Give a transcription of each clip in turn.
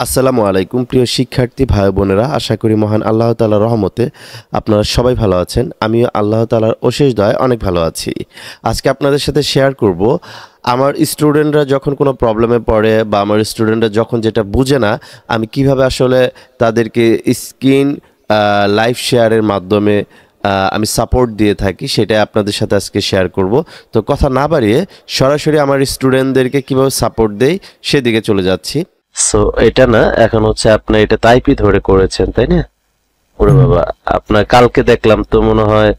আসসালামু আলাইকুম প্রিয় শিক্ষার্থী ভাই বোনেরা, আশা করি মহান আল্লাহ তাআলার রহমতে আপনারা সবাই ভালো আছেন। আমিও আল্লাহ তাআলার অশেষ দয়ায় অনেক ভালো আছি। আজকে আপনাদের সাথে শেয়ার করব আমার স্টুডেন্টরা যখন কোনো প্রবলেমে পড়ে বা আমার স্টুডেন্টরা যখন যেটা বুঝে না, আমি কিভাবে আসলে তাদেরকে স্ক্রিন লাইভ শেয়ারের মাধ্যমে আমি সাপোর্ট দিয়ে থাকি, সেটাই আপনাদের সাথে আজকে শেয়ার করব। তো কথা না বাড়িয়ে সরাসরি আমার স্টুডেন্টদেরকে কিভাবে সাপোর্ট দেই সেদিকে চলে যাচ্ছি। সো এটা না, এখন হচ্ছে আপনি এটা টাইপই ধরে করেছেন, তাই না? ওরে বাবা, আপনার কালকে দেখলাম তো মনে হয়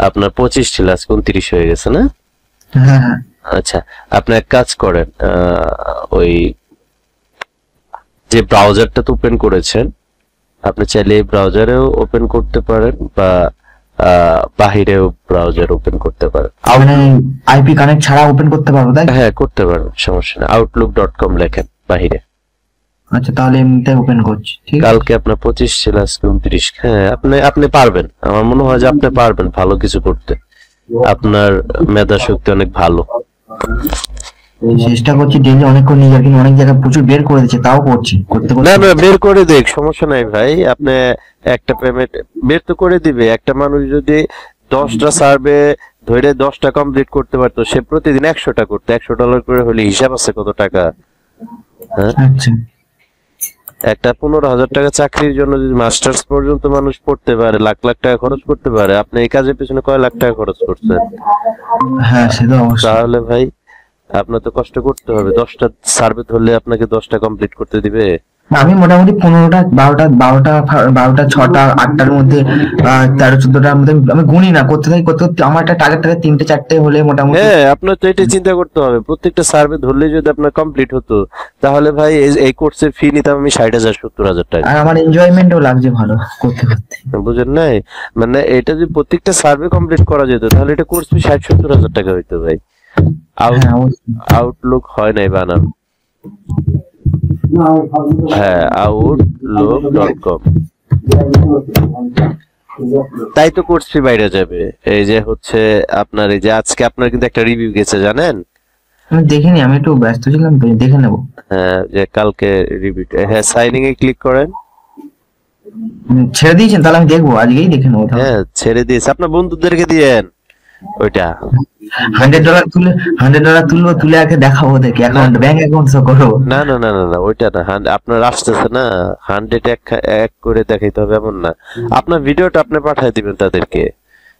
আপনার 25 ছিল, আজকে 29 হয়ে গেছে না? হ্যাঁ। আচ্ছা, আপনি এক কাজ করেন, ওই যে ব্রাউজারটা তো ওপেন করেছেন, আপনি চাইলে এই ব্রাউজারেও ওপেন করতে পারেন বা বাহিরেও ব্রাউজার ওপেন করতে পারেন। মানে আইপি কানেক্ট ছাড়া ওপেন করতে পারবো, তাই? হ্যাঁ, করতে পারেন, সমস্যা নেই। outlook.com লেখেন বাহিরে। আচ্ছা, তাহলে এমনিতে ওপেন করছি। ঠিক আছে। কালকে আপনার 25 ছিল, আজকে 29। হ্যাঁ, আপনি পারবেন, আমার মনে হয় যে আপনি পারবেন ভালো কিছু করতে। আপনার মেধা শক্তি অনেক ভালো। চেষ্টা করছি ডেইলি অনেক করে নিজের, কিন্তু অনেক জায়গায় প্রচুর বের করে দিচ্ছে, তাও করছি করতে না করতে। না, বের করে দেখ, সমস্যা নাই ভাই। আপনি একটা পেমেন্ট বের তো করে দিবে। একটা মানুষ যদি 10টা সার্ভে ধরে 10টা কমপ্লিট করতে পারতো, সে প্রতিদিন 100টা করতো। $100 করে হলে হিসাব আছে কত টাকা? হ্যাঁ, আচ্ছা। একটা 15,000 টাকা চাকরির জন্য যদি মাস্টার্স পর্যন্ত মানুষ পড়তে পারে, লাখ লাখ টাকা খরচ করতে পারে, আপনি এই কাজের পিছনে কয় লাখ টাকা খরচ করছেন? হ্যাঁ, সেটা অবশ্যই। তাহলে ভাই আপনার তো কষ্ট করতে হবে। 10টা সার্ভে ধরলে আপনাকে 10টা কমপ্লিট করতে দিবে? আমি মোটামুটি 15টা 12টা 6টা 8টার মধ্যে 13-14টার মধ্যে আমি গুনি না, করতে থাকি করতে করতে আমার একটা টার্গেট থাকে 3টে-4টে হলে মোটামুটি। হ্যাঁ, আপনার তো এটা চিন্তা করতে হবে। প্রত্যেকটা সার্ভে ধরলে যদি আপনার কমপ্লিট হতো, তাহলে ভাই এই কোর্সের ফি নিতাম আমি 60,000-70,000 টাকা। আর আমার এনজয়মেন্টও লাগছে ভালো করতে করতে। বুঝেন নাই? মানে এটা যদি প্রত্যেকটা সার্ভে কমপ্লিট করা যেত, তাহলে এটা কোর্স ফি 60-70,000 টাকা হইতো ভাই। হ্যাঁ, অবশ্যই। আউটলুক হয় নাই বানান। হ্যাঁ, outlook.com। তাই তো কোর্স ফি বাইরে যাবে। এই যে হচ্ছে আপনার, এই যে আজকে আপনার কিন্তু একটা রিভিউ গেছে, জানেন? আমি দেখিনি, আমি একটু ব্যস্ত ছিলাম, তো দেখে নেবো। হ্যাঁ, যে কালকে রিভিউটা। হ্যাঁ, সাইনিং এ ক্লিক করেন। ছেড়ে দিয়েছেন? তাহলে আমি দেখবো, আজকেই দেখে নেবো তাহলে। হ্যাঁ, ছেড়ে দিয়েছে। আপনার বন্ধুদেরকে দিয়েন ওইটা। $100 তুলে $100 তুলবো, তুলে আগে দেখাবো, দেখি অ্যাকাউন্ট ব্যাংক অ্যাকাউন্ট শো করবো। না না না না না, ওইটা না। আপনার আসতেছে না 100 এক করে দেখাইতে হবে এমন না। আপনার ভিডিওটা আপনি পাঠিয়ে দিবেন তাদেরকে।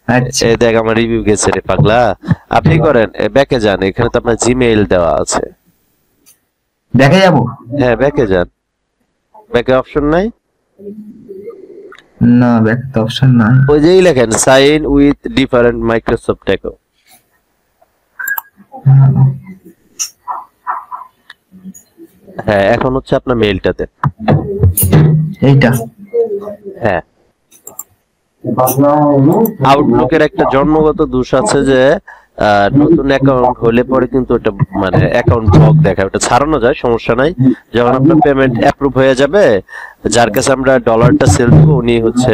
আচ্ছা, এই দেখ, আমার রিভিউ গেছে রে পাগলা। আপনি করেন, ব্যাকে যান, এখানে তো আপনার জিমেইল দেওয়া আছে। দেখে যাবো। হ্যাঁ, ব্যাকে যান। ব্যাকে অপশন নাই? না, ব্যাক তো অপশন নাই। ওই যেই লেখেন sign with different Microsoft account. হ্যাঁ, এখন হচ্ছে আপনার মেইলটাতে। এইটা। হ্যাঁ, আউটলুকের একটা জন্মগত দোষ আছে যে নতুন অ্যাকাউন্ট হলে পরে কিন্তু ওটা মানে অ্যাকাউন্ট ব্লক দেখায়। ওটা ছাড়ানো যায়, সমস্যা নাই। যখন আপনার পেমেন্ট অ্যাপ্রুভ হয়ে যাবে, যার কাছে আমরা ডলারটা সেল দেবো উনি হচ্ছে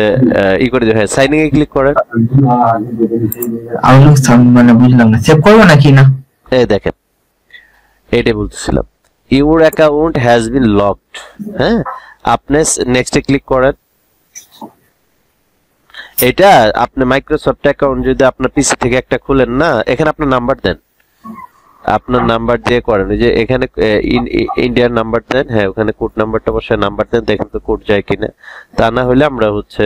ই করে দেবে। হ্যাঁ, সাইনিং এ ক্লিক করেন। আউটলুক মানে বুঝলাম না, সেভ করবো নাকি না? এই দেখেন, এটাই বলতেছিলাম, your account has been locked. হ্যাঁ, আপনি নেক্সটে ক্লিক করেন। এটা আপনি মাইক্রোসফট অ্যাকাউন্ট যদি আপনার পিসি থেকে একটা খুলেন না, এখানে আপনার নাম্বার দেন, আপনার নাম্বার দিয়ে করেন। এই যে এখানে ইন্ডিয়ান নাম্বার দেন। হ্যাঁ, ওখানে কোড নাম্বারটা বসে নাম্বার দেন, দেখেন তো কোড যায় কিনা। তা না হলে আমরা হচ্ছে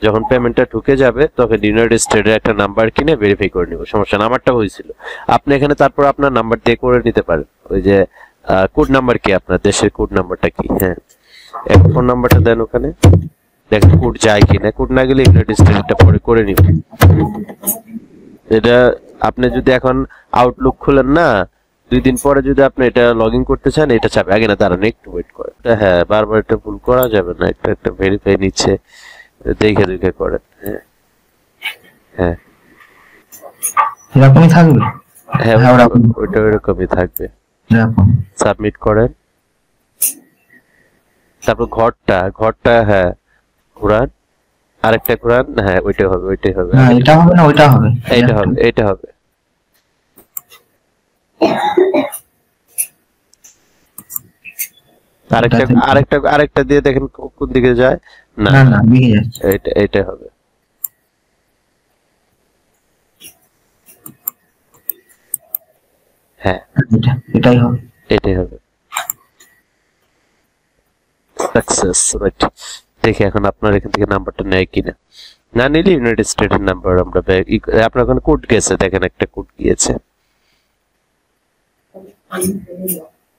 যখন পেমেন্টটা ঢুকে যাবে তখন ইউনাইটেড স্টেটের একটা নাম্বার কিনে ভেরিফাই করে নিব, সমস্যা না। আমারটা হয়েছিল। আপনি এখানে তারপর আপনার নাম্বার দিয়ে করে নিতে পারেন। ওই যে কোড নাম্বার কি, আপনার দেশের কোড নাম্বারটা কি? হ্যাঁ, ফোন নাম্বারটা দেন ওখানে, দেখেন কোড যায় কিনা। কোড না গেলে ইউনাইটেড স্টেটটা পরে করে নিব। এটা আপনি যদি এখন আউটলুক খুলেন না, 2 দিন পরে যদি আপনি এটা লগ ইন করতে চান, এটা চাপে আগে না, দাঁড়ান একটু ওয়েট করেন। হ্যাঁ, বারবার এটা ভুল করা যাবে না, একটা একটা ভেরিফাই নিচ্ছে, দেখে দেখে করেন। হ্যাঁ হ্যাঁ এরকমই থাকবে। হ্যাঁ, হ্যাঁ, ওরকম। ওইটা ওইরকমই থাকবে। এরকম। সাবমিট করেন। তারপর ঘরটা হ্যাঁ ঘোরান, আরেকটা ঘোরান। হ্যাঁ, ওইটাই হবে, ওইটাই হবে। না, এটা হবে না, ওইটা হবে। এইটা হবে, এইটা হবে। আরেকটা আরেকটা দিয়ে দেখেন কোন দিকে যায়। না না না দিকে যাচ্ছে। এটা হবে। হ্যাঁ এটাই হবে। এটাই হবে। Success, right. দেখি এখন আপনার এখান থেকে নাম্বারটা নেয় কিনা। না নিলে ইউনাইটেড স্টেটের নাম্বার আমরা আপনার ওখানে কোড গেছে, দেখেন একটা কোড গিয়েছে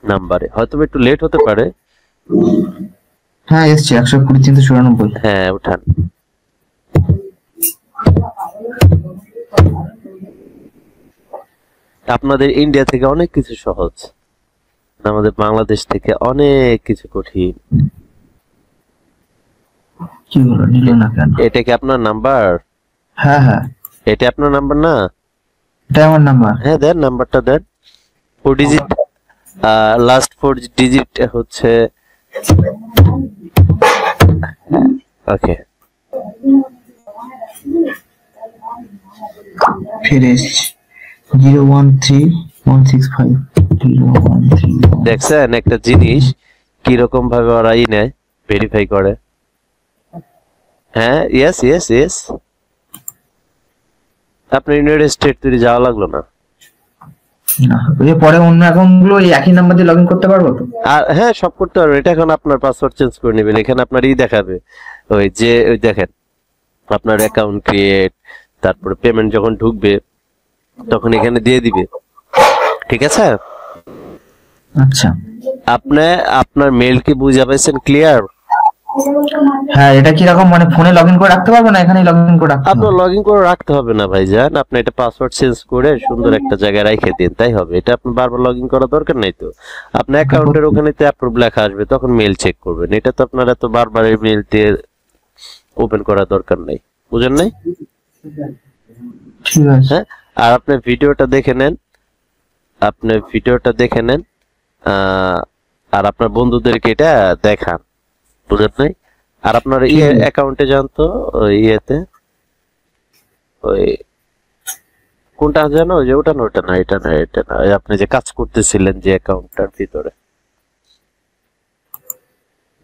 নাম্বারে, হয়তো একটু লেট হতে পারে। হ্যাঁ এসছে 120 394। হ্যাঁ উঠান। আপনাদের ইন্ডিয়া থেকে অনেক কিছু সহজ, আমাদের বাংলাদেশ থেকে অনেক কিছু কঠিন। কি হলো নিল না কেন? এটা কি আপনার নাম্বার? হ্যাঁ হ্যাঁ এটা আপনার নাম্বার না? এটা আমার নাম্বার। হ্যাঁ দেন, নাম্বারটা দেন। 4 ডিজিট, লাস্ট 4 ডিজিট হচ্ছে। ওকে ফিরে এসেছি। 013165 013। দেখছেন একটা জিনিস কিরকম ভাবে ওরা নেয়, ভেরিফাই করে। হ্যাঁ ইয়েস ইয়েস ইয়েস। আপনার ইউনাইটেড স্টেট তৈরি যাওয়া লাগলো না। না ওই পরে অন্য অ্যাকাউন্ট গুলো এই একই নাম্বার দিয়ে লগইন করতে পারবো তো? আর হ্যাঁ সব করতে পারবেন। এটা এখন আপনার পাসওয়ার্ড চেঞ্জ করে নেবেন। এখানে আপনার দেখাবে ওই যে ওই দেখেন আপনার অ্যাকাউন্ট ক্রিয়েট, তারপরে পেমেন্ট যখন ঢুকবে তখন এখানে দিয়ে দিবে। ঠিক আছে? আচ্ছা আপনি আপনার মেল কি বুঝে পাইছেন ক্লিয়ার? হ্যাঁ এটা কি রকম মানে ফোনে লগইন করে রাখতে পারবো না এখানেই লগইন করে রাখতে হবে? আপনার লগইন করে রাখতে হবে না ভাইজান, আপনি এটা পাসওয়ার্ড চেঞ্জ করে সুন্দর একটা জায়গায় রেখে দিন, তাই হবে। এটা আপনি বারবার লগইন করার দরকার নাই তো। আপনার অ্যাকাউন্টের ওখানে তো অ্যাপ্রুভ লেখা আসবে, তখন মেল চেক করবেন। এটা তো আপনারা তো বারবার এই মেল দিয়ে ওপেন করার দরকার নাই, বুঝেন নাই? ঠিক আছে। হ্যাঁ আর আপনি ভিডিওটা দেখে নেন, আপনি ভিডিওটা দেখে নেন আর আপনার বন্ধুদেরকে এটা দেখান, বুঝেন নাই? আর আপনার অ্যাকাউন্টে যান তো, ওই ইয়েতে ওই কোনটা জানো, ওই যে ওটা না, ওটা না, এটা না, এটা না, আপনি যে কাজ করতেছিলেন যে অ্যাকাউন্টটার ভিতরে।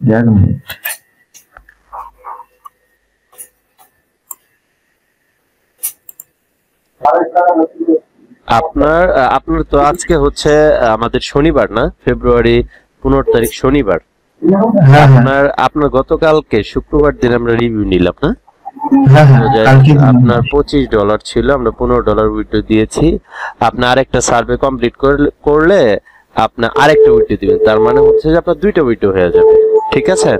এক মিনিট। আপনার আপনার তো আজকে হচ্ছে আমাদের শনিবার না, ফেব্রুয়ারি 15 তারিখ শনিবার। হ্যাঁ আপনার আপনার গতকালকে শুক্রবার দিন আমরা রিভিউ নিলাম না? হ্যাঁ হ্যাঁ কালকে আপনার $25 ছিল, আমরা $15 উইথড্র দিয়েছি। আপনি আরেকটা সার্ভে কমপ্লিট করলে আপনি আরেকটা উইথড্র দিবেন, তার মানে হচ্ছে যে আপনার 2টা উইথড্র হয়ে যাবে। ঠিক আছে?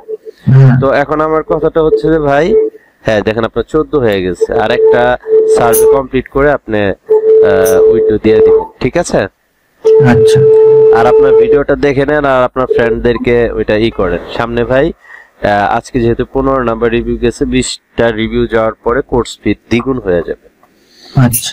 তো এখন আমার কথাটা হচ্ছে যে ভাই, হ্যাঁ দেখেন আপনার 14 হয়ে গেছে, আরেকটা সার্ভে কমপ্লিট করে আপনি উইথড্র দিয়ে দিবেন। ঠিক আছে? আচ্ছা আর আপনার ভিডিওটা দেখে নেন আর আপনার ফ্রেন্ডদেরকে ওইটা করেন সামনে ভাই। আজকে যেহেতু 15 নাম্বার রিভিউ গেছে, 20টা রিভিউ যাওয়ার পরে কোর্স ফি দ্বিগুণ হয়ে যাবে। আচ্ছা